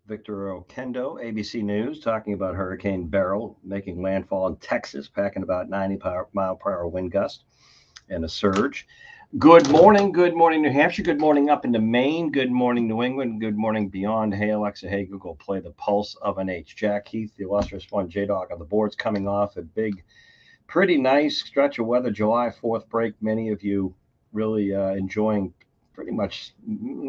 Victor Okendo, ABC News, talking about Hurricane Beryl making landfall in Texas, packing about 90 mile per hour wind gust and a surge. Good morning, New Hampshire. Good morning up into Maine. Good morning, New England. Good morning beyond. Hey, Alexa. Hey, Google. Play the pulse of an H. Jack Heath, the illustrious one, J Dog on the boards, coming off a big, pretty nice stretch of weather. July 4th break. Many of you really enjoying pretty much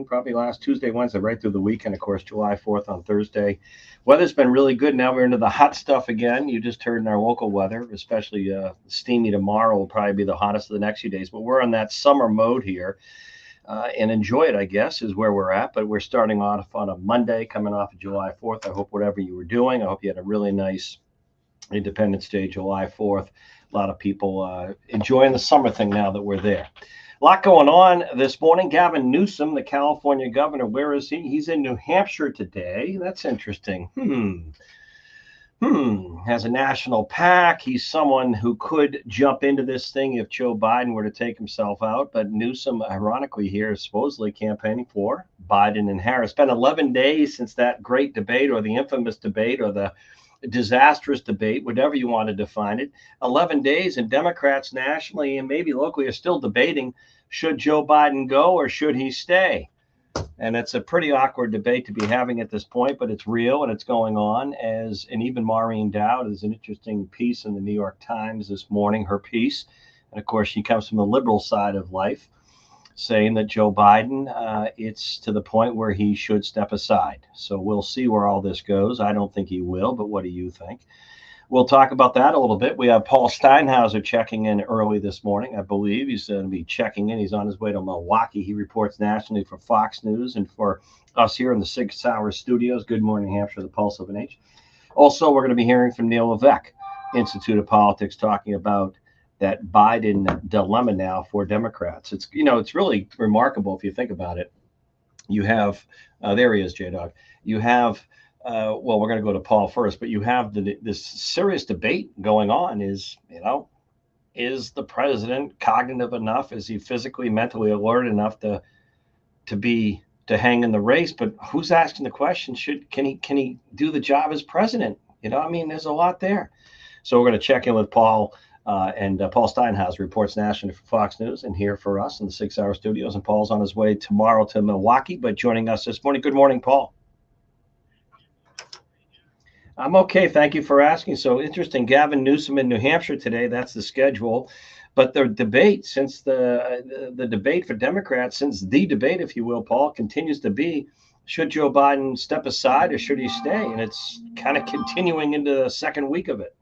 probably last Tuesday, Wednesday, right through the weekend. Of course, July 4th on Thursday. Weather's been really good. Now we're into the hot stuff again. You just heard in our local weather, especially steamy tomorrow will probably be the hottest of the next few days. But we're on that summer mode here. And enjoy it, I guess, is where we're at. But we're starting off on a Monday, coming off of July 4th. I hope whatever you were doing, I hope you had a really nice Independence Day, July 4th. A lot of people enjoying the summer thing now that we're there. A lot going on this morning. Gavin Newsom, the California governor, where is he? He's in New Hampshire today. That's interesting. Has a national pack. He's someone who could jump into this thing if Joe Biden were to take himself out. But Newsom, ironically, here is supposedly campaigning for Biden and Harris. It's been 11 days since that great debate, or the infamous debate, or the disastrous debate, whatever you want to define it. 11 days, and Democrats nationally and maybe locally are still debating, should Joe Biden go or should he stay? And it's a pretty awkward debate to be having at this point, but it's real and it's going on. And even Maureen Dowd is an interesting piece in the New York Times this morning, her piece. And of course, she comes from the liberal side of life, saying that Joe Biden, it's to the point where he should step aside. So we'll see where all this goes. I don't think he will, but what do you think? We'll talk about that a little bit. We have Paul Steinhauser checking in early this morning. I believe he's going to be checking in. He's on his way to Milwaukee. He reports nationally for Fox News and for us here in the 6 Hour studios. Good morning, Hampshire, the pulse of an H. Also, we're going to be hearing from Neil Levesque, Institute of Politics, talking about that Biden dilemma now for Democrats. It's really remarkable if you think about it. You have, there he is, J Dog. You have, well, we're going to go to Paul first, but you have this serious debate going on. Is the president cognitive enough? Is he physically, mentally alert enough to hang in the race? But who's asking the question? Can he do the job as president? There's a lot there. So we're going to check in with Paul. And Paul Steinhauser reports nationally for Fox News and here for us in the 6 Hour studios. And Paul's on his way tomorrow to Milwaukee, but joining us this morning. Good morning, Paul. I'm okay. Thank you for asking. So interesting. Gavin Newsom in New Hampshire today. That's the schedule. But the debate, since the debate for Democrats, since the debate, if you will, Paul, continues to be, should Joe Biden step aside or should he stay? And it's kind of continuing into the second week of it.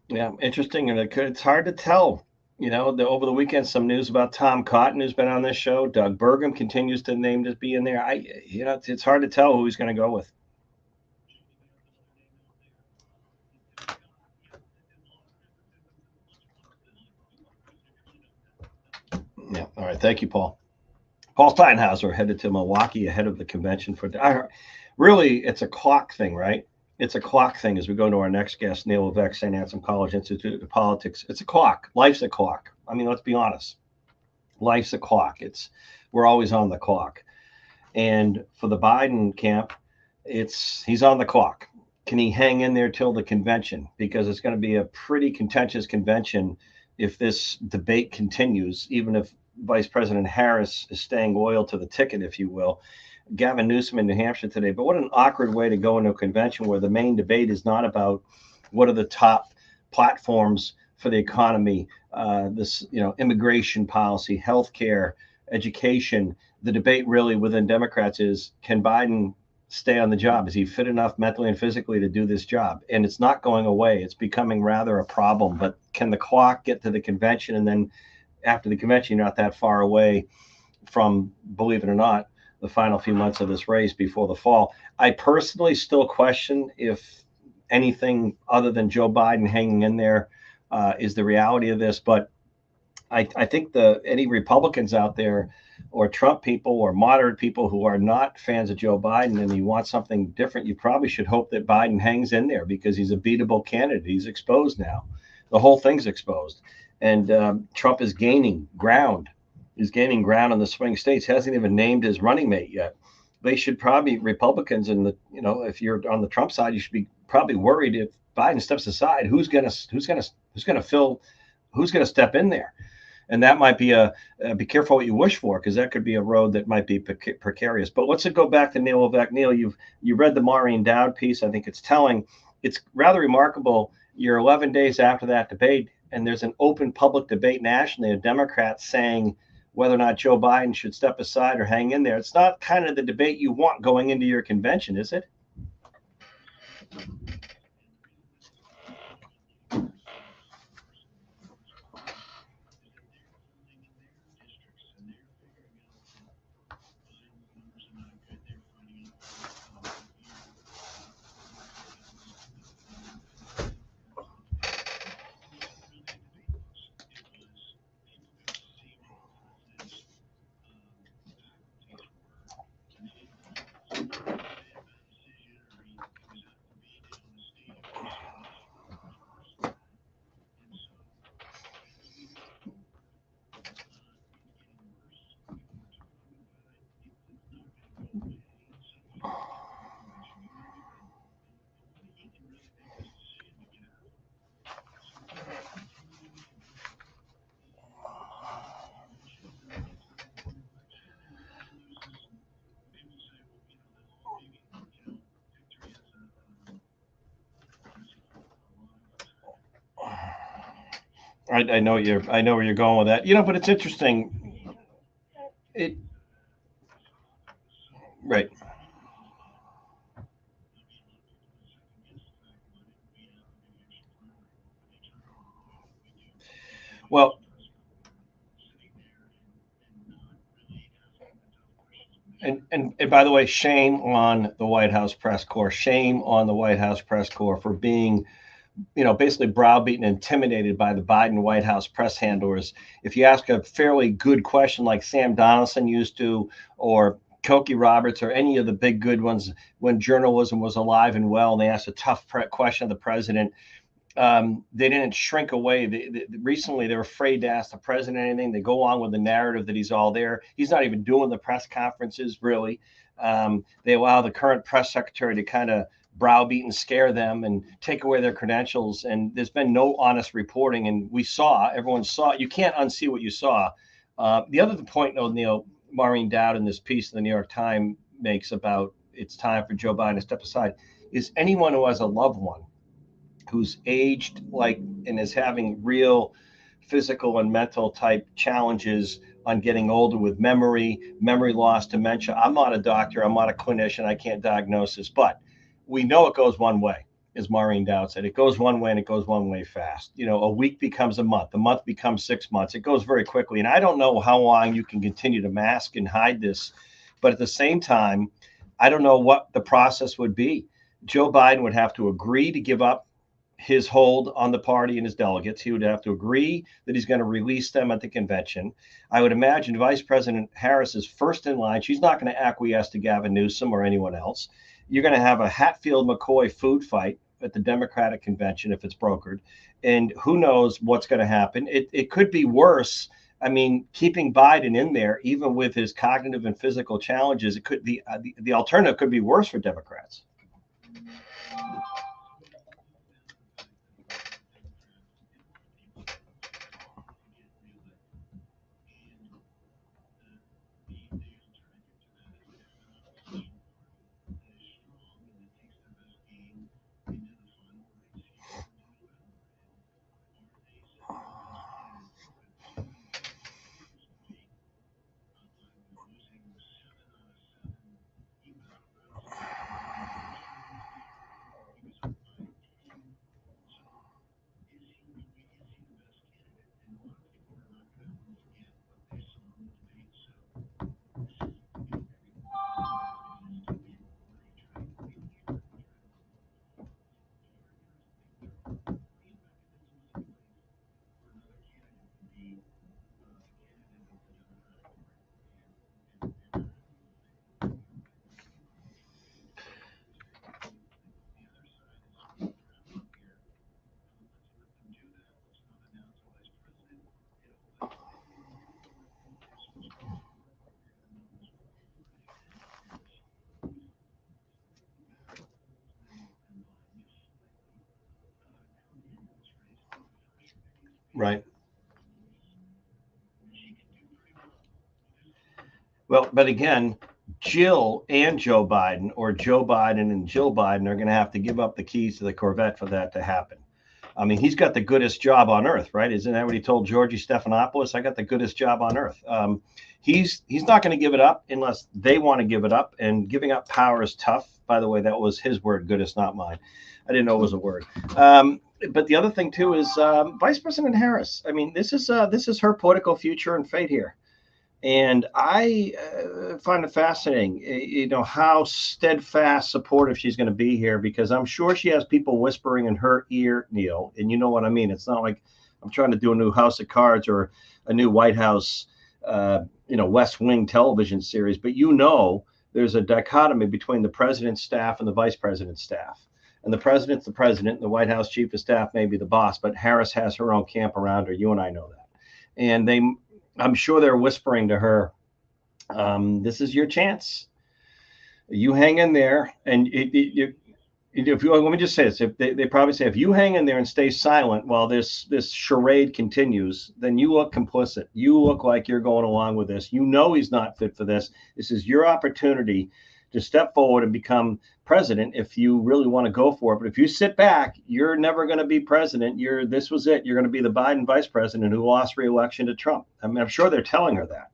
Yeah, interesting. And it's hard to tell. Over the weekend, some news about Tom Cotton, who's been on this show. Doug Burgum continues to name to be in there. It's hard to tell who he's going to go with. Yeah. All right. Thank you, Paul. Paul Steinhauser headed to Milwaukee ahead of the convention really, it's a clock thing, right? It's a clock thing as we go to our next guest, Neil Levesque, St. Anselm College Institute of Politics. It's a clock. Life's a clock. Let's be honest. Life's a clock. We're always on the clock. And for the Biden camp, he's on the clock. Can he hang in there till the convention? Because it's going to be a pretty contentious convention if this debate continues, even if Vice President Harris is staying loyal to the ticket, if you will. Gavin Newsom in New Hampshire today. But what an awkward way to go into a convention where the main debate is not about what are the top platforms for the economy, this immigration policy, healthcare, education. The debate really within Democrats is, can Biden stay on the job? Is he fit enough mentally and physically to do this job? And it's not going away. It's becoming rather a problem. But can the clock get to the convention, and then after the convention, you're not that far away from, believe it or not, the final few months of this race before the fall. I personally still question if anything other than Joe Biden hanging in there is the reality of this. But I think any Republicans out there, or Trump people, or moderate people who are not fans of Joe Biden and you want something different, you probably should hope that Biden hangs in there, because he's a beatable candidate. He's exposed now. The whole thing's exposed. And Trump is gaining ground. He's gaining ground in the swing states. Hasn't even named his running mate yet. They should probably, Republicans, and if you're on the Trump side, you should be probably worried if Biden steps aside, who's gonna step in there. And that might be be careful what you wish for, because that could be a road that might be precarious. But let's go back to Neil Levesque. Neil, you read the Maureen Dowd piece. I think it's telling. It's rather remarkable. You're 11 days after that debate, and there's an open public debate nationally of Democrats saying whether or not Joe Biden should step aside or hang in there. It's not kind of the debate you want going into your convention, is it? I know I know where you're going with that. But it's interesting. It Right. Well, and by the way, shame on the White House press corps. Shame on the White House press corps for being, basically browbeaten, intimidated by the Biden White House press handlers. If you ask a fairly good question like Sam Donaldson used to, or Cokie Roberts, or any of the big good ones when journalism was alive and well, and they asked a tough question of the president, they didn't shrink away. Recently, they're afraid to ask the president anything. They go on with the narrative that he's all there. He's not even doing the press conferences, really. They allow the current press secretary to kind of browbeat and scare them and take away their credentials. And there's been no honest reporting. And everyone saw. You can't unsee what you saw. The other point, though, Neil, Maureen Dowd in this piece in the New York Times makes about it's time for Joe Biden to step aside, is anyone who has a loved one who's aged like and is having real physical and mental type challenges on getting older with memory loss, dementia. I'm not a doctor, I'm not a clinician, I can't diagnose this, but we know it goes one way. As Maureen Dowd said, it goes one way, and it goes one way fast. A week becomes a month becomes 6 months. It goes very quickly. And I don't know how long you can continue to mask and hide this. But at the same time, I don't know what the process would be. Joe Biden would have to agree to give up his hold on the party and his delegates. He would have to agree that he's going to release them at the convention. I would imagine Vice President Harris is first in line. She's not going to acquiesce to Gavin Newsom or anyone else. You're going to have a Hatfield-McCoy food fight at the Democratic convention if it's brokered. And who knows what's going to happen. It could be worse. I mean, keeping Biden in there, even with his cognitive and physical challenges, it could the alternative could be worse for Democrats. Right. Well, but again, Jill and Joe Biden, or Joe Biden and Jill Biden, are going to have to give up the keys to the Corvette for that to happen. I mean, he's got the goodest job on earth, right? Isn't that what he told Georgie Stephanopoulos? I got the goodest job on earth. He's not going to give it up unless they want to give it up, and giving up power is tough. By the way, that was his word, goodest, not mine. I didn't know it was a word. But the other thing too is Vice President Harris. I mean, this is her political future and fate here. And I find it fascinating, how steadfast, supportive she's going to be here, because I'm sure she has people whispering in her ear, Neil. And you know what I mean? It's not like I'm trying to do a new House of Cards or a new White House, West Wing television series, but there's a dichotomy between the president's staff and the vice president's staff. And the president's the president, and the White House chief of staff may be the boss, but Harris has her own camp around her. You and I know that. And I'm sure they're whispering to her, "This is your chance. You hang in there." And if you let me just say this, if they probably say, if you hang in there and stay silent while this charade continues, then you look complicit. You look like you're going along with this. You know he's not fit for this. This is your opportunity to step forward and become president if you really want to go for it. But if you sit back, you're never going to be president. This was it. You're going to be the Biden vice president who lost re-election to Trump. I mean, I'm sure they're telling her that.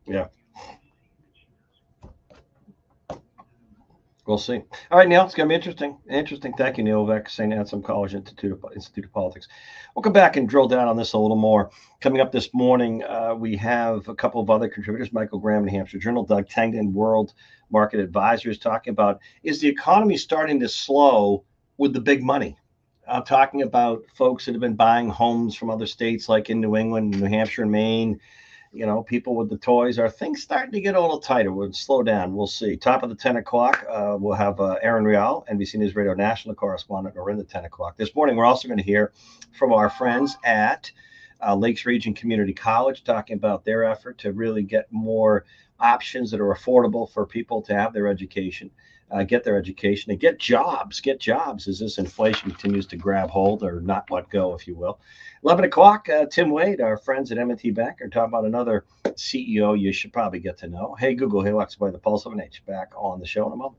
Yeah. We'll see. All right, Neil, it's going to be interesting. Interesting. Thank you, Neil Vec, St. Anselm College Institute of Politics. We'll come back and drill down on this a little more. Coming up this morning, we have a couple of other contributors, Michael Graham, New Hampshire Journal, Doug Tangden, World Market Advisors, talking about, is the economy starting to slow with the big money? I'm talking about folks that have been buying homes from other states like in New England, New Hampshire, and Maine. People with the toys. Are things starting to get a little tighter? We'll slow down. We'll see. Top of the 10 o'clock, we'll have Aaron Rial, NBC News Radio national correspondent, or in the 10 o'clock. This morning, we're also going to hear from our friends at Lakes Region Community College, talking about their effort to really get more options that are affordable for people to have their education. Get their education and get jobs as this inflation continues to grab hold, or not let go, if you will. 11 o'clock, Tim Wade, our friends at M&T Bank, are talking about another CEO you should probably get to know. Hey, Google, hey, Alexa, play the Pulse of an H. Back on the show in a moment.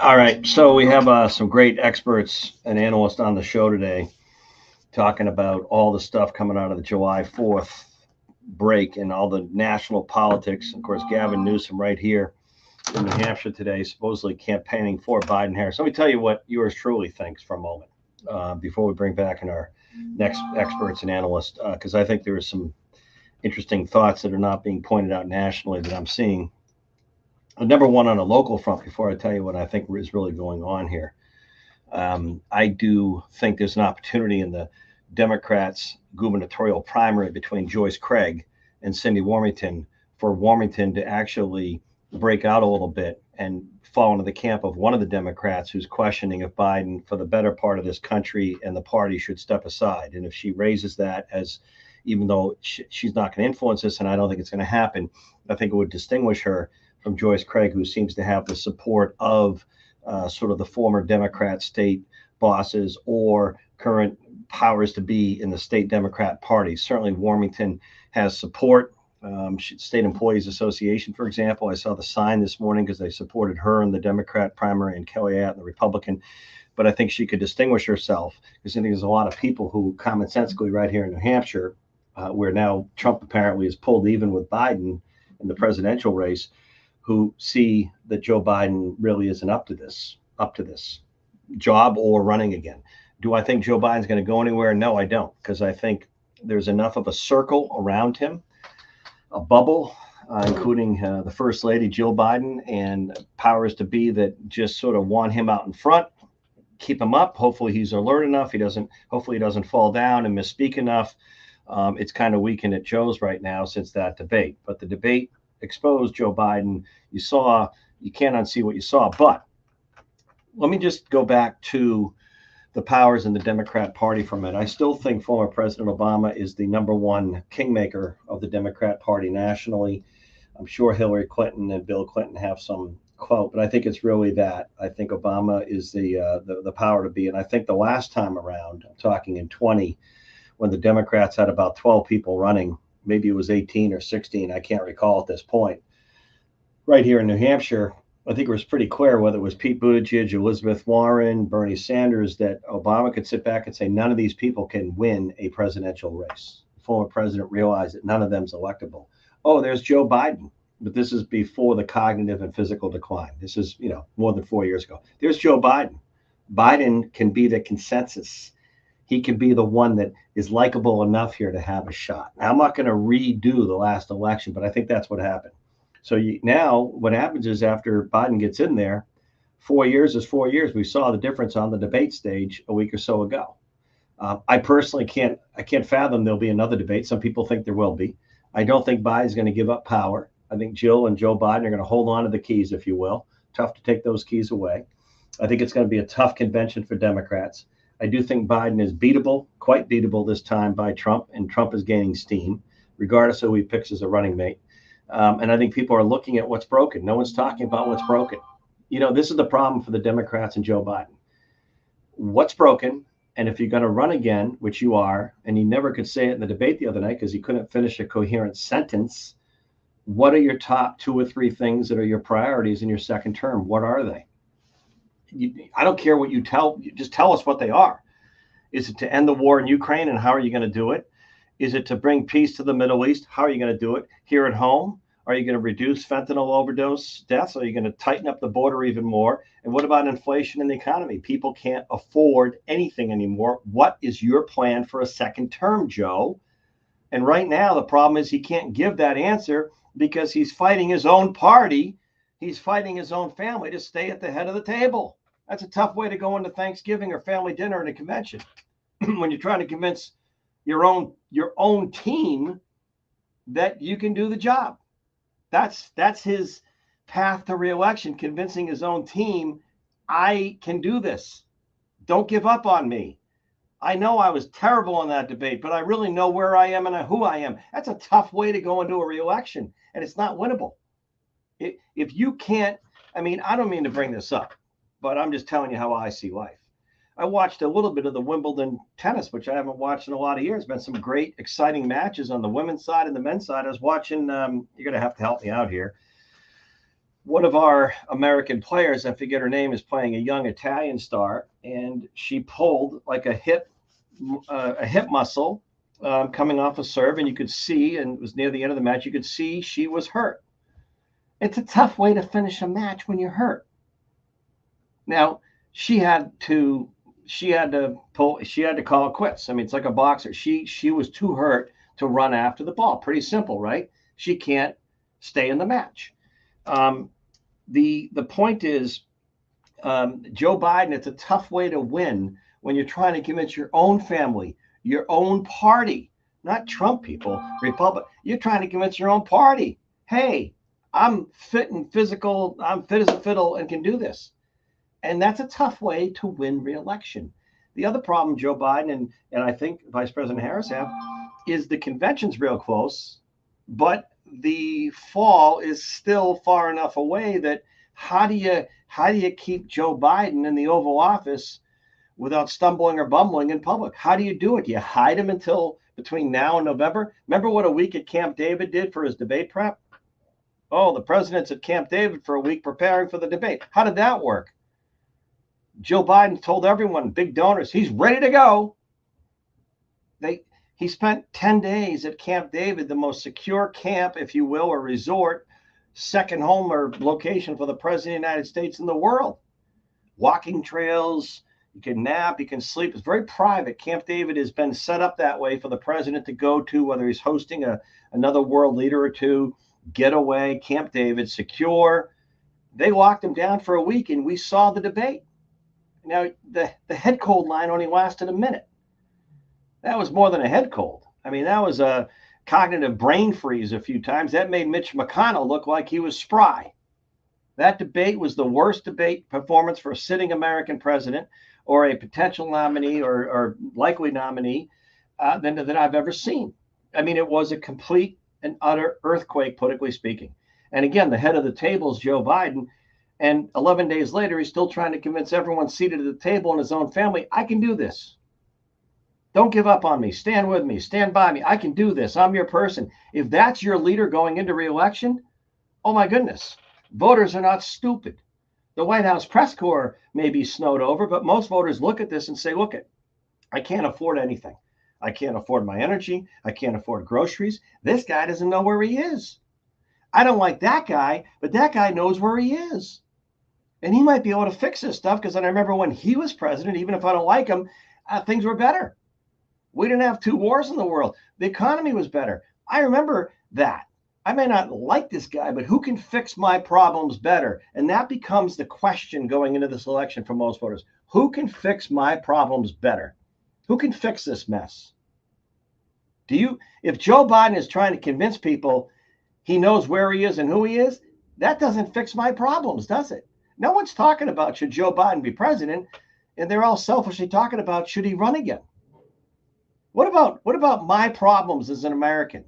All right, so we have some great experts and analysts on the show today talking about all the stuff coming out of the July 4th break and all the national politics. Of course, Gavin Newsom right here in New Hampshire today, supposedly campaigning for Biden Harris. Let me tell you what yours truly thinks for a moment before we bring back in our next experts and analysts, because I think there are some interesting thoughts that are not being pointed out nationally that I'm seeing. Number one, on a local front, before I tell you what I think is really going on here, I do think there's an opportunity in the Democrats' gubernatorial primary between Joyce Craig and Cindy Warmington for Warmington to actually break out a little bit and fall into the camp of one of the Democrats who's questioning if Biden, for the better part of this country and the party, should step aside. And if she raises that as, even though she's not going to influence this, and I don't think it's going to happen, I think it would distinguish her from Joyce Craig, who seems to have the support of sort of the former Democrat state bosses or current powers to be in the state Democrat party. Certainly, Warmington has support. State Employees Association, for example, I saw the sign this morning because they supported her in the Democrat primary and Kelly Ayotte in the Republican. But I think she could distinguish herself because I think there's a lot of people who, commonsensically, right here in New Hampshire, where now Trump apparently is pulled even with Biden in the presidential race, who see that Joe Biden really isn't up to this job or running again. Do I think Joe Biden's going to go anywhere? No, I don't, because I think there's enough of a circle around him, a bubble, including the First Lady Jill Biden and powers to be that just sort of want him out in front, keep him up. Hopefully he's alert enough. Hopefully he doesn't fall down and misspeak enough. It's kind of weakened at Joe's right now since that debate. But the debate exposed Joe Biden. You can't unsee what you saw. But let me just go back to the powers in the Democrat Party for a minute. I still think former President Obama is the number one kingmaker of the Democrat Party nationally. I'm sure Hillary Clinton and Bill Clinton have some quote, but I think it's really that. I think Obama is the power to be. And I think the last time around, I'm talking in 20, when the Democrats had about 12 people running, maybe it was 18 or 16, I can't recall at this point, right here in New Hampshire, I think it was pretty clear, whether it was Pete Buttigieg, Elizabeth Warren, Bernie Sanders, that Obama could sit back and say none of these people can win a presidential race. The former president realized that none of them's electable. Oh, there's Joe Biden, but this is before the cognitive and physical decline. This is, more than 4 years ago. There's Joe Biden. Biden can be the consensus. He can be the one that is likable enough here to have a shot. Now, I'm not going to redo the last election, but I think that's what happened. So now what happens is after Biden gets in there, 4 years is 4 years. We saw the difference on the debate stage a week or so ago. I personally can't fathom there'll be another debate. Some people think there will be. I don't think Biden's going to give up power. I think Jill and Joe Biden are going to hold on to the keys, if you will. Tough to take those keys away. I think it's going to be a tough convention for Democrats. I do think Biden is beatable, quite beatable this time by Trump, and Trump is gaining steam, regardless of who he picks as a running mate. And I think people are looking at what's broken. No one's talking about what's broken. This is the problem for the Democrats and Joe Biden. What's broken? And if you're going to run again, which you are, and he never could say it in the debate the other night because he couldn't finish a coherent sentence, what are your top 2 or 3 things that are your priorities in your second term? What are they? I don't care what you just tell us what they are. Is it to end the war in Ukraine, and how are you going to do it? Is it to bring peace to the Middle East? How are you going to do it? Here at home, are you going to reduce fentanyl overdose deaths? Are you going to tighten up the border even more? And what about inflation in the economy? People can't afford anything anymore. What is your plan for a second term, Joe? And right now, the problem is he can't give that answer because he's fighting his own party. He's fighting his own family to stay at the head of the table. That's a tough way to go into Thanksgiving or family dinner at a convention when you're trying to convince your own team that you can do the job. That's his path to reelection, convincing his own team, I can do this. Don't give up on me. I know I was terrible in that debate, but I really know where I am and who I am. That's a tough way to go into a reelection, and it's not winnable. If you can't, I don't mean to bring this up, but I'm just telling you how I see life. I watched a little bit of the Wimbledon tennis, which I haven't watched in a lot of years. Been some great, exciting matches on the women's side and the men's side. I was watching, you're going to have to help me out here. one of our American players, I forget her name, is playing a young Italian star, and she pulled like a hip muscle coming off a serve, and you could see, and it was near the end of the match, you could see she was hurt. It's a tough way to finish a match when you're hurt. Now she had to call it quits. I mean, it's like a boxer. She was too hurt to run after the ball. Pretty simple, right? She can't stay in the match. The point is, Joe Biden, it's a tough way to win when you're trying to convince your own family, your own party, not Trump people, Republic. You're trying to convince your own party, hey, I'm fit and physical, I'm fit as a fiddle and can do this. And that's a tough way to win re-election. The other problem Joe Biden and I think Vice President Harris have is the convention's real close, but the fall is still far enough away that how do you keep Joe Biden in the Oval Office without stumbling or bumbling in public? How do you do it? Do you hide him until between now and November? Remember what a week at Camp David did for his debate prep? Oh, the president's at Camp David for a week preparing for the debate. How did that work? Joe Biden told everyone, big donors, he's ready to go. He spent 10 days at Camp David, the most secure camp, if you will, or resort, second home or location for the president of the United States in the world. Walking trails, you can nap, you can sleep. It's very private. Camp David has been set up that way for the president to go to, whether he's hosting another world leader or two, get away. Camp David, secure. They locked him down for a week, and we saw the debate. Now, the head cold line only lasted a minute. That was more than a head cold. I mean, that was a cognitive brain freeze a few times. That made Mitch McConnell look like he was spry. That debate was the worst debate performance for a sitting American president or a potential nominee or likely nominee that I've ever seen. I mean, it was a complete and utter earthquake, politically speaking. And again, the head of the table is Joe Biden. And 11 days later, he's still trying to convince everyone seated at the table in his own family, I can do this. Don't give up on me. Stand with me. Stand by me. I can do this. I'm your person. If that's your leader going into re-election, oh my goodness, voters are not stupid. The White House press corps may be snowed over, but most voters look at this and say, look, I can't afford anything. I can't afford my energy. I can't afford groceries. This guy doesn't know where he is. I don't like that guy, but that guy knows where he is. And he might be able to fix this stuff, because I remember when he was president, even if I don't like him, things were better. We didn't have 2 wars in the world. The economy was better. I remember that. I may not like this guy, but who can fix my problems better? And that becomes the question going into this election for most voters. Who can fix my problems better? Who can fix this mess? If Joe Biden is trying to convince people he knows where he is and who he is, that doesn't fix my problems, does it? No one's talking about should Joe Biden be president, and they're all selfishly talking about should he run again. What about my problems as an American?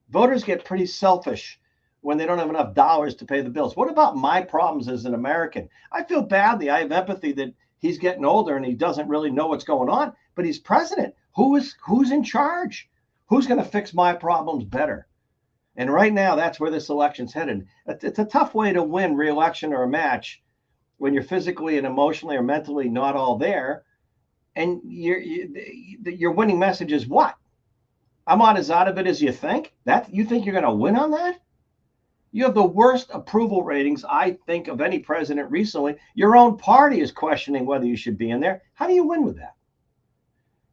Voters get pretty selfish when they don't have enough dollars to pay the bills. What about my problems as an American? I feel badly. I have empathy that he's getting older and he doesn't really know what's going on, but he's president. Who's in charge? Who's going to fix my problems better? And right now, that's where this election's headed. It's a tough way to win re-election or a match when you're physically and emotionally or mentally not all there. And your winning message is what? I'm not as out of it as you think. You think you're going to win on that? You have the worst approval ratings, I think, of any president recently. Your own party is questioning whether you should be in there. How do you win with that?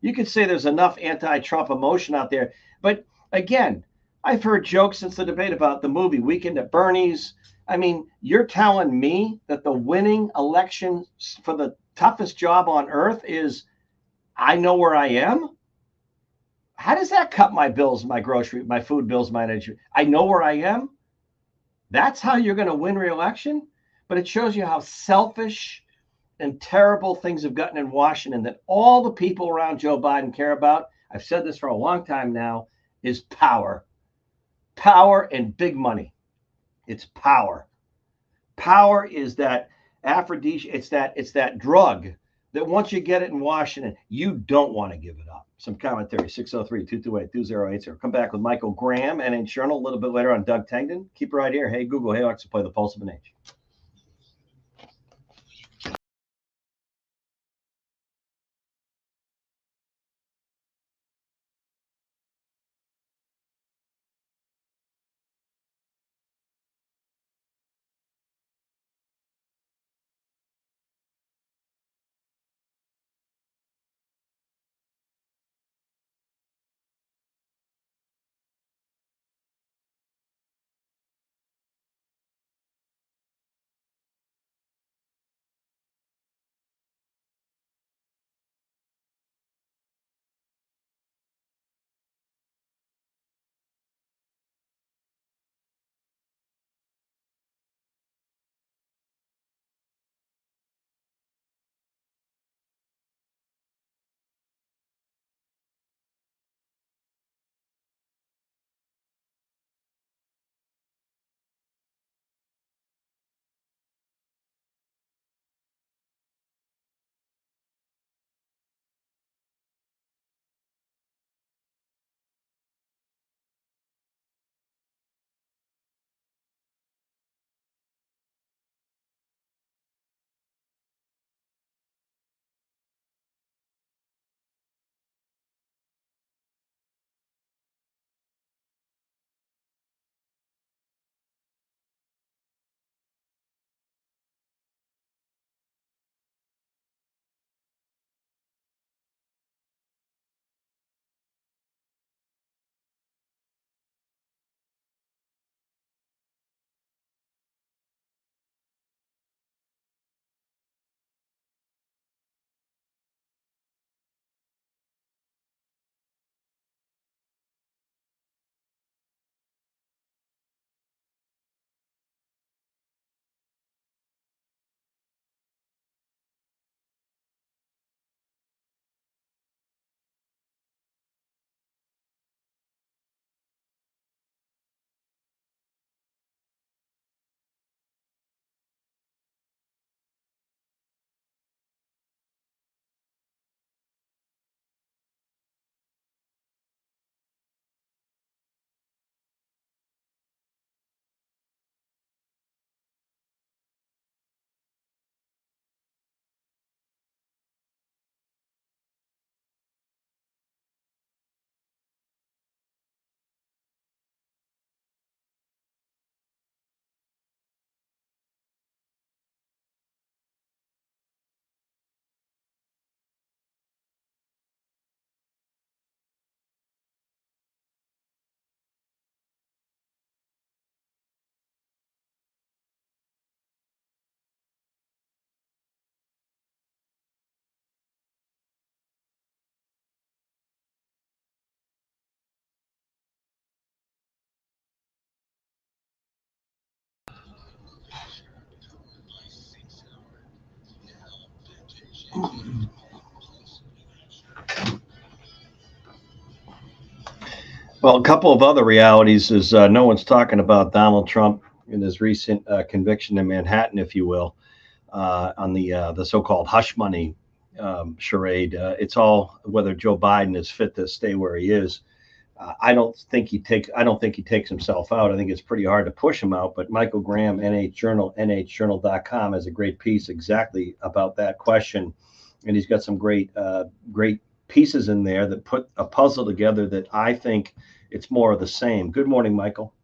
You could say there's enough anti-Trump emotion out there. But again, I've heard jokes since the debate about the movie Weekend at Bernie's. I mean, you're telling me that the winning election for the toughest job on earth is I know where I am? How does that cut my bills, my grocery, my food bills, my energy? I know where I am? That's how you're going to win re-election? But it shows you how selfish and terrible things have gotten in Washington, that all the people around Joe Biden care about, I've said this for a long time now, is power. Power and big money. It's power. Power is that aphrodisiac. It's that drug that once you get it in Washington, you don't want to give it up. Some commentary, 603-228-2080. Come back with Michael Graham and Journal a little bit later on Doug Tengden. Keep it right here. Hey, Google, hey, Alexa, play the Pulse of an Age. Well, a couple of other realities is no one's talking about Donald Trump and his recent conviction in Manhattan, if you will, on the so-called hush money charade. It's all whether Joe Biden is fit to stay where he is. I don't think he takes. I don't think he takes himself out. I think it's pretty hard to push him out. But Michael Graham, NH Journal, NHJournal.com, has a great piece exactly about that question, and he's got some great pieces in there that put a puzzle together that I think it's more of the same. Good morning, Michael.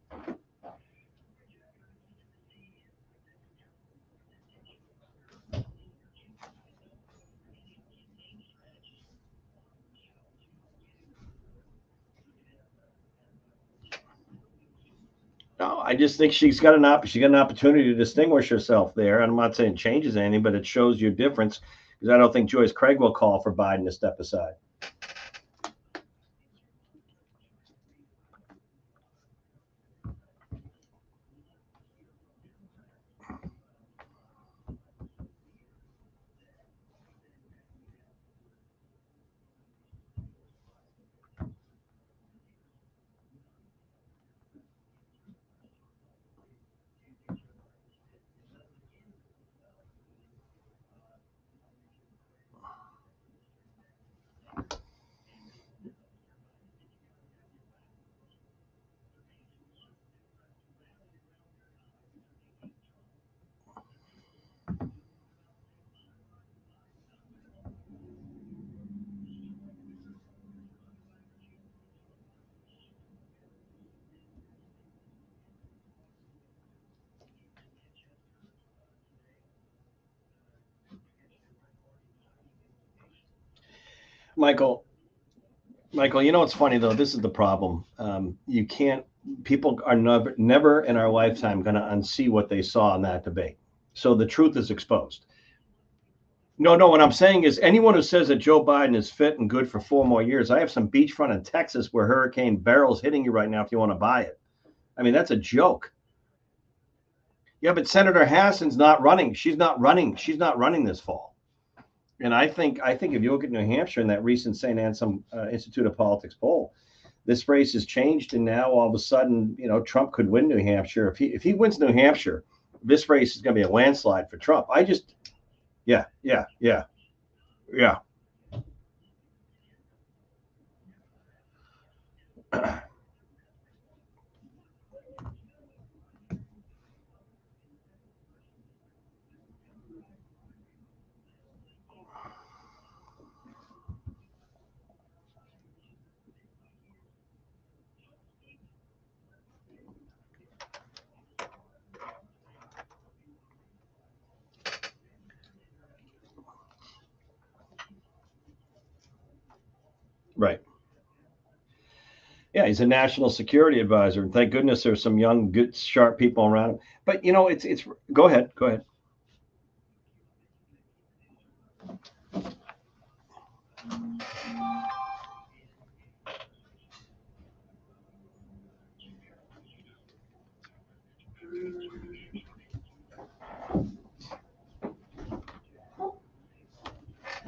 No, I just think she got an opportunity to distinguish herself there. And I'm not saying it changes anything, but it shows your difference because I don't think Joyce Craig will call for Biden to step aside. Michael, Michael, you know what's funny though? This is the problem. You can't. People are never in our lifetime going to unsee what they saw in that debate. So the truth is exposed. No, no. What I'm saying is, anyone who says that Joe Biden is fit and good for 4 more years, I have some beachfront in Texas where Hurricane Beryl's hitting you right now. If you want to buy it, I mean that's a joke. Yeah, but Senator Hassan's not running. She's not running. She's not running this fall. And I think if you look at New Hampshire in that recent St. Anselm Institute of Politics poll, this race has changed, and now all of a sudden, Trump could win New Hampshire. If he wins New Hampshire, this race is going to be a landslide for Trump. Yeah, yeah, yeah, yeah. Right. Yeah, he's a national security advisor, and thank goodness there's some young, good, sharp people around him. But it's. Go ahead, go ahead.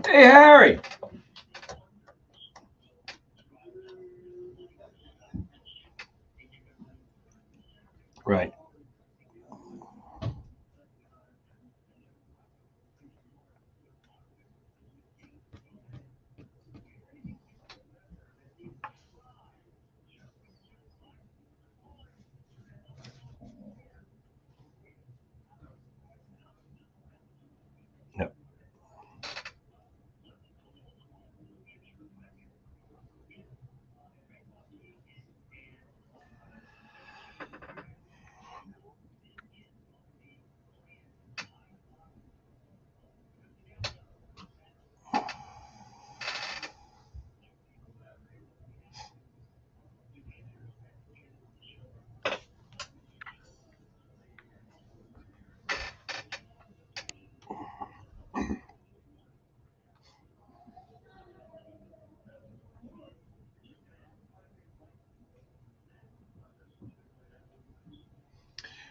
Hey, Harry. Right. Yep.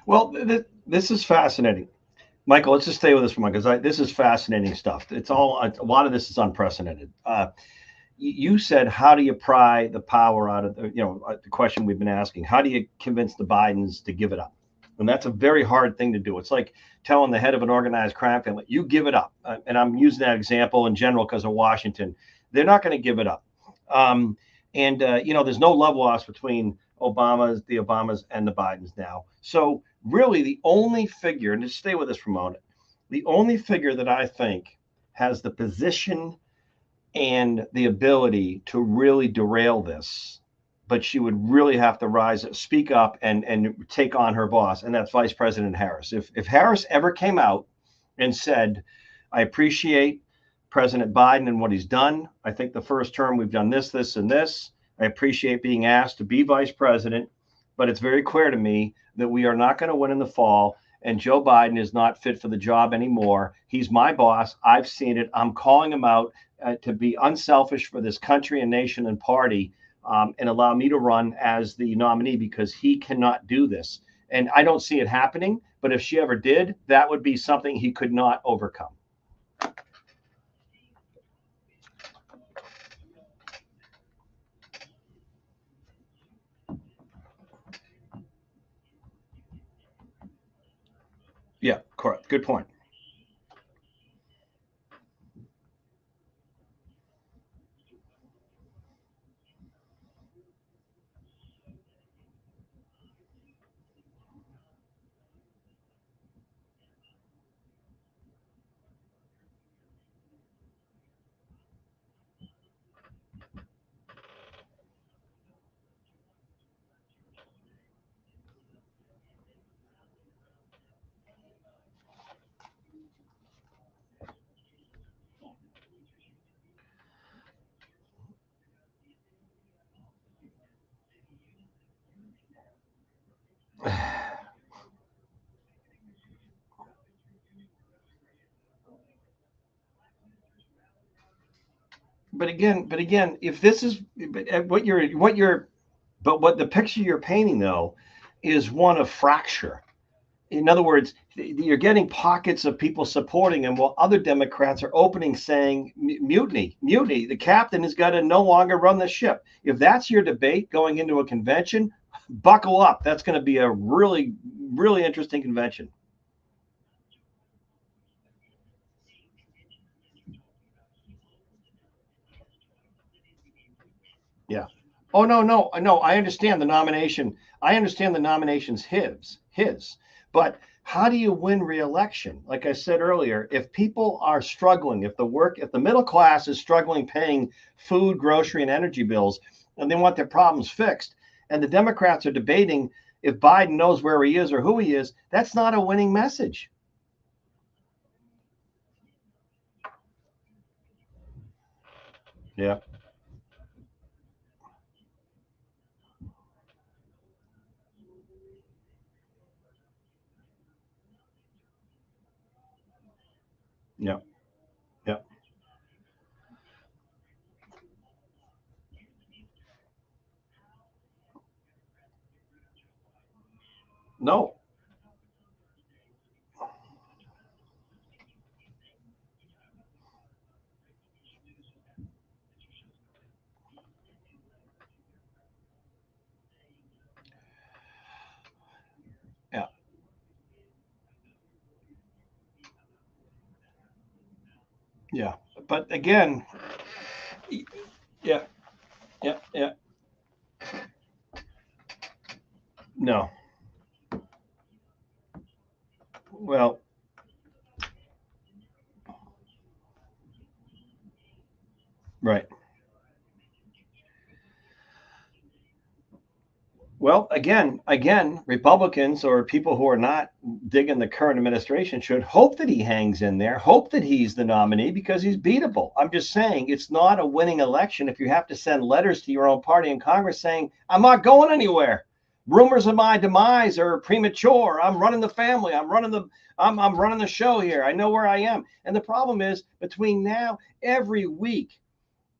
Well, this is fascinating. Michael, let's just stay with this for a moment because this is fascinating stuff. It's all a lot of this is unprecedented. You said, how do you pry the power out of the question we've been asking? How do you convince the Bidens to give it up? And that's a very hard thing to do. It's like telling the head of an organized crime family, you give it up. And I'm using that example in general because of Washington. They're not going to give it up. There's no love lost between the Obamas and the Bidens now. So really the only figure, and just stay with us for a moment, the only figure that I think has the position and the ability to really derail this, but she would really have to speak up, and take on her boss, and that's Vice President Harris. If Harris ever came out and said, "I appreciate President Biden and what he's done. I think the first term we've done this, this, and this. I appreciate being asked to be vice president, but it's very clear to me that we are not going to win in the fall, and Joe Biden is not fit for the job anymore. He's my boss. I've seen it. I'm calling him out to be unselfish for this country and nation and party, and allow me to run as the nominee because he cannot do this." And I don't see it happening, but if she ever did, that would be something he could not overcome. Yeah, correct. Good point. but again, if this is what the picture you're painting though is one of fracture. In other words, you're getting pockets of people supporting him while other Democrats are opening saying mutiny, mutiny. The captain has got to no longer run the ship. If that's your debate going into a convention, buckle up. That's going to be a really, really interesting convention. Yeah. Oh no, no, no. I understand the nomination. I understand the nomination's his. But how do you win re-election? Like I said earlier, if people are struggling, if the middle class is struggling paying food, grocery, and energy bills, and they want their problems fixed, and the Democrats are debating if Biden knows where he is or who he is, that's not a winning message. Yeah, yeah, yeah. No, yeah, yeah. But again, yeah, yeah, yeah. No. Well, right. Well, again, Republicans or people who are not digging the current administration should hope that he hangs in there, hope that he's the nominee because he's beatable. I'm just saying it's not a winning election if you have to send letters to your own party in Congress saying, I'm not going anywhere. Rumors of my demise are premature. I'm running the family. I'm running the show here. I know where I am. And the problem is between now, every week,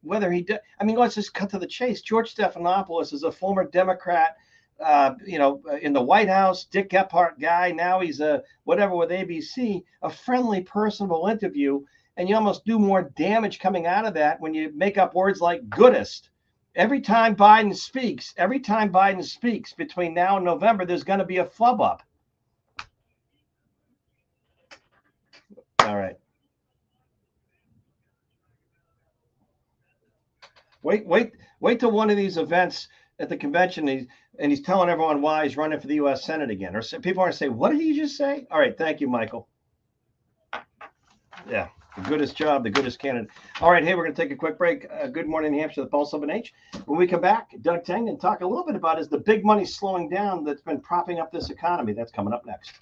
whether he did. I mean, let's just cut to the chase. George Stephanopoulos is a former Democrat, in the White House, Dick Gephardt guy. Now he's a whatever with ABC, a friendly, personable interview. And you almost do more damage coming out of that when you make up words like goodest. Every time Biden speaks between now and November, there's going to be a flub up. All right. Wait till one of these events at the convention, and he's telling everyone why he's running for the U.S. Senate again. Or people are going to say, "What did he just say?" All right, thank you, Michael. Yeah, the goodest job, the goodest candidate. All right, hey, we're going to take a quick break. Good morning, New Hampshire, the Pulse of an H. When we come back, Doug Tang and talk a little bit about is the big money slowing down that's been propping up this economy. That's coming up next.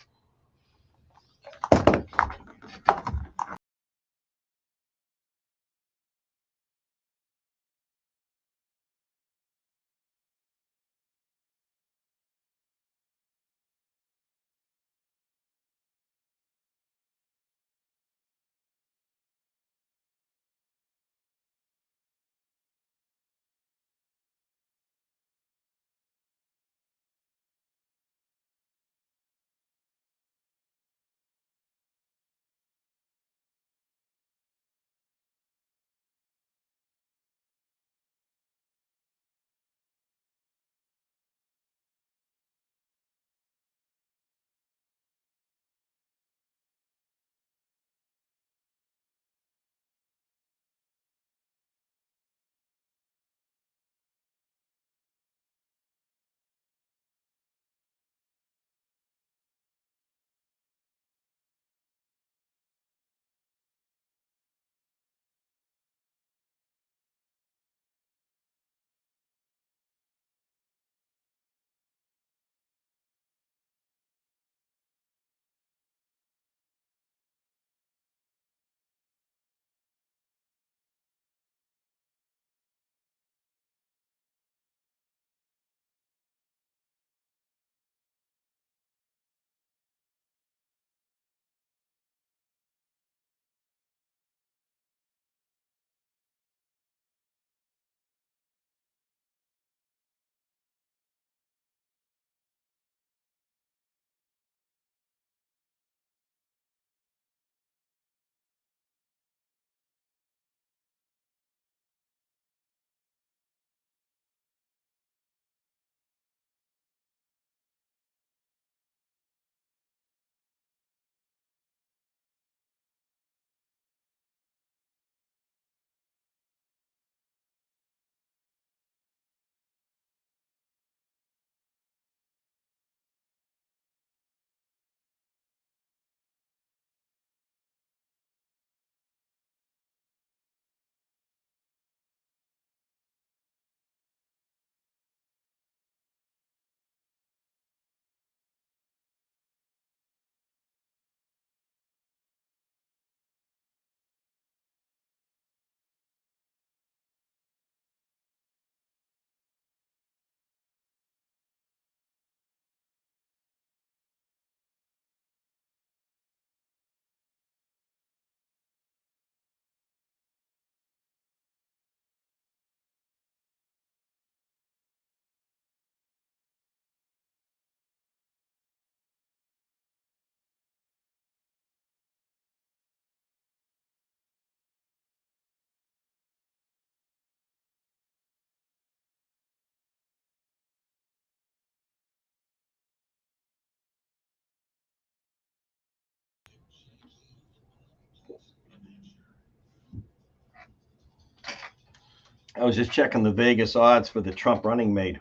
I was just checking the Vegas odds for the Trump running mate.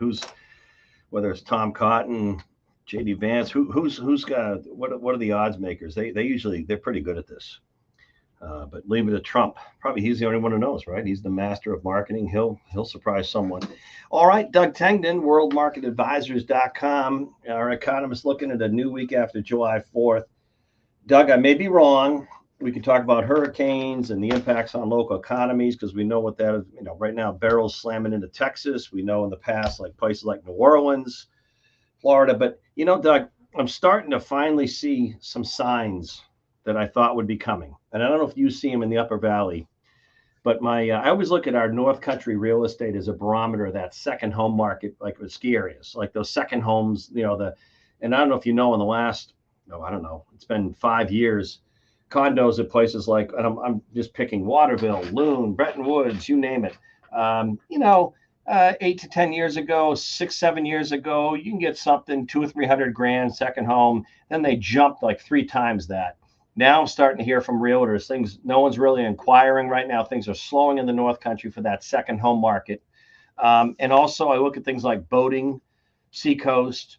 Whether it's Tom Cotton, JD Vance, who's got what are the odds makers? They're pretty good at this. But leave it to Trump. Probably he's the only one who knows, right? He's the master of marketing. He'll surprise someone. All right, Doug Tengden, worldmarketadvisors.com. Our economist looking at a new week after July 4th. Doug, I may be wrong. We can talk about hurricanes and the impacts on local economies because we know what that is. Right now, barrels slamming into Texas. We know in the past, like places like New Orleans, Florida. But, Doug, I'm starting to finally see some signs that I thought would be coming. And I don't know if you see them in the Upper Valley, but I always look at our North Country real estate as a barometer of that second home market, like with ski areas, like those second homes, and I don't know if in the last, no, I don't know, it's been 5 years, condos at places like, and I'm just picking Waterville, Loon, Bretton Woods, you name it. 8 to 10 years ago, 6, 7 years ago, you can get something 200 or 300 grand second home. Then they jumped like 3 times that. Now I'm starting to hear from realtors no one's really inquiring right now. Things are slowing in the North Country for that second home market. And also I look at things like boating, Seacoast,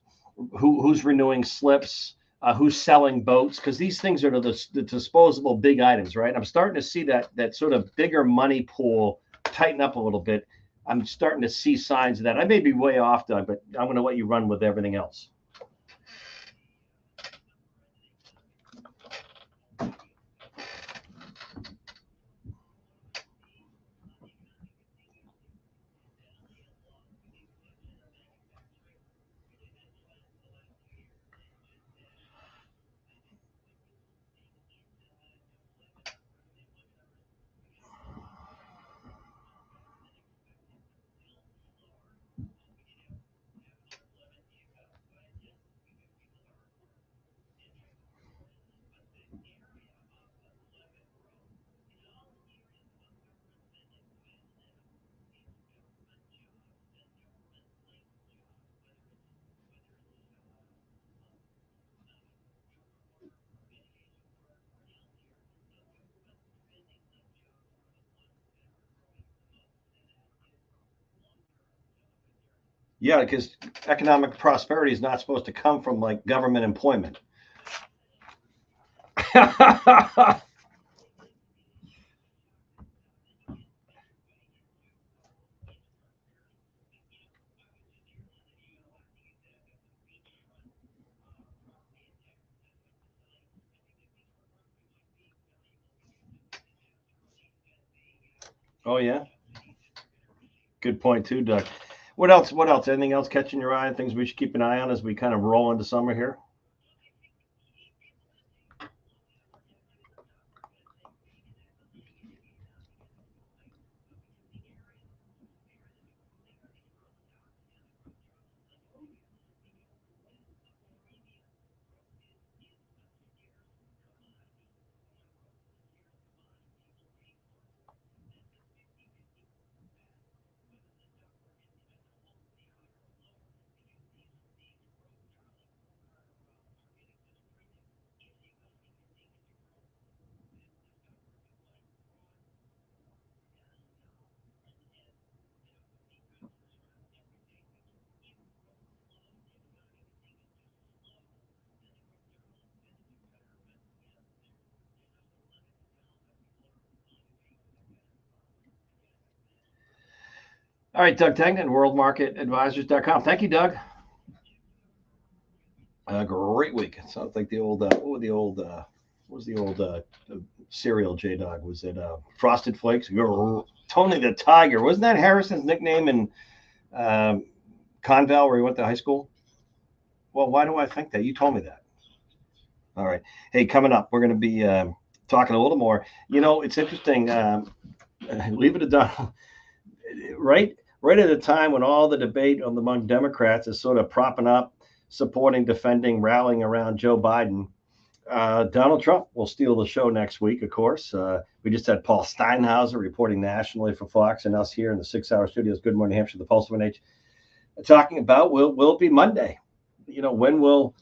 who's renewing slips, who's selling boats, because these things are the disposable big items, right? I'm starting to see that sort of bigger money pool tighten up a little bit. I'm starting to see signs of that. I may be way off, Doug, but I'm going to let you run with everything else. Yeah, because economic prosperity is not supposed to come from like government employment. Oh yeah, good point too, Doug. What else? What else? Anything else catching your eye? Things we should keep an eye on as we kind of roll into summer here? All right, Doug Tengden, worldmarketadvisors.com. Thank you, Doug. Great week. It sounds like the old, what was the old cereal, J Dog? Was it Frosted Flakes? Tony the Tiger. Wasn't that Harrison's nickname in Conval where he went to high school? Well, why do I think that? You told me that. All right. Hey, coming up, we're going to be talking a little more. It's interesting. Leave it to Donald. Right at a time when all the debate among Democrats is sort of propping up, supporting, defending, rallying around Joe Biden. Donald Trump will steal the show next week, of course. We just had Paul Steinhauser reporting nationally for Fox and us here in the 6-hour studios. Good Morning Hampshire, the Pulse of an Age, talking about will it be Monday? When will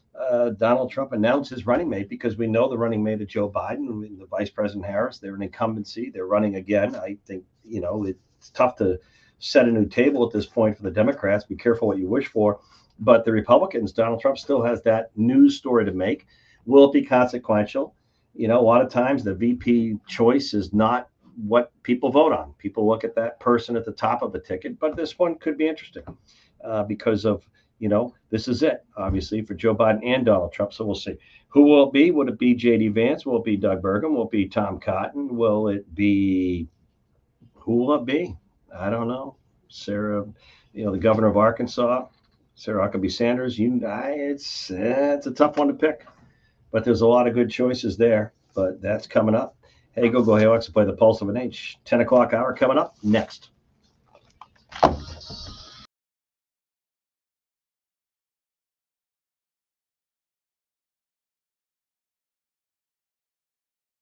Donald Trump announce his running mate? Because we know the running mate of Joe Biden and the Vice President Harris, they're an incumbency. They're running again. I think, it's tough to set a new table at this point for the Democrats. Be careful what you wish for. But the Republicans, Donald Trump still has that news story to make. Will it be consequential? You know, a lot of times the VP choice is not what people vote on. People look at that person at the top of the ticket, but this one could be interesting because of, you know, this is it, obviously, for Joe Biden and Donald Trump. So we'll see. Who will it be? Would it be J.D. Vance? Will it be Doug Burgum? Will it be Tom Cotton? Will it be, who will it be? I don't know. Sarah, you know, the governor of Arkansas, Sarah Huckabee Sanders. It's a tough one to pick, but there's a lot of good choices there. But that's coming up. Hey, go Hayhawks to play the pulse of an age. 10 o'clock hour coming up next.